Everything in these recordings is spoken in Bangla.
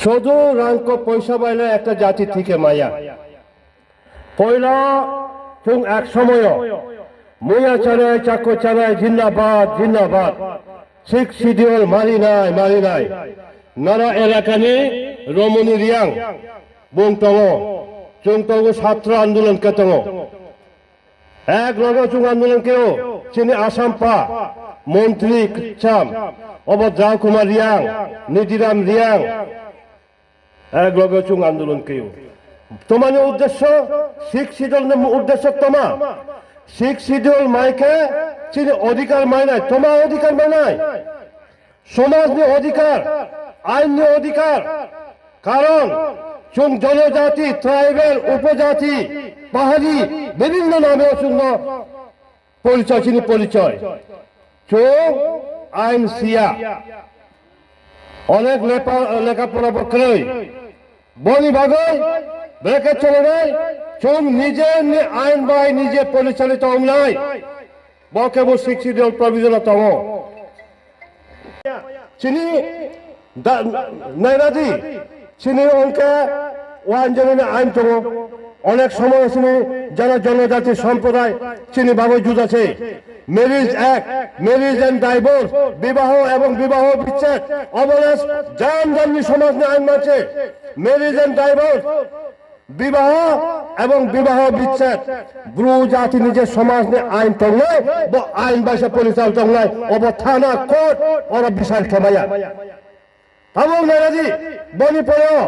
শুধু রাঙ্ক পয়সা পাইলে একটা জাতি থেকে মায়া পয়লা চুং এক সময় মুয়া চালায় চাকো চালায় জিন্দাবাদ জিন্দাবাদ শিখ শিডিউল মারি নাই নারা এলাকা নিয়ে রমণী রিয়াং বুং তঙ চুং তঙ্গ ছাত্র আন্দোলন কে তঙ এক লগে চুং আন্দোলন কেও চিনি আসাম পা মন্ত্রী চাম অবদ্রাও কুমার রিয়াং নিধিরাম রিয়াং এক লগে চুং আন্দোলন কেও তোমার উদ্দেশ্য শিখ শিডিউল উদ্দেশ্য তোমা শিখ শিডিউল মাইকে চিনি অধিকার মাই নাই তোমার অধিকার মাই নাই সমাজ নিয়ে অধিকার আইন নিয়ে অধিকার কারণ চুং জনজাতি ট্রাইবেল উপজাতি পাহাড়ি বিভিন্ন নামে শূন্য পরিচয় চিনি পরিচয় চুং আইন সিয়া অনেক লেখাপড়া করে বনি বাগই ব্রেকে চলে নাই চুং নিজে আইন বাই নিজে পরিচালিত নাই বকে বো শিখ শিডিউল প্রভিজন তম চিনি নাইরাদি চিনি অঙ্কে ওয়ান জনের আইন তম অনেক সময় চিনি যারা জনজাতি সম্প্রদায় চিনি বাবু যুদ্ধ আছে marriage act marriage and divorce বিবাহ এবং বিবাহ বিচ্ছেদ অবলেস জানজানি সমাজ নিয়ে আইন মানছে ম্যারেজ এন্ড ডাইভোর্স বিবাহ এবং বিবাহ বিচ্ছেদ ব্রু জাতি নিজের সমাজ নিয়ে আইন তংলাই আইন বাসা পরিচালিত তংলাই অব থানা কোর্ট ওরা বিশাল খেমাইয়া এবং নারাজি বনি পড়েও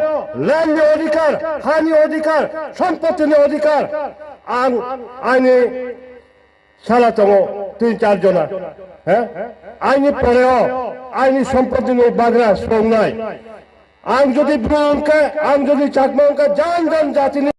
ল্যান্ড অধিকার হানি অধিকার সম্পত্তি নিয়ে অধিকার আইনে সালাতম 3-4 জনা হ্যাঁ আইনি পড়েও আইনি সম্পত্তি নিয়ে বাগড়া সং নাই আং যদি ব্রু অঙ্কে আং যদি চাকমা অঙ্কে জান জাতি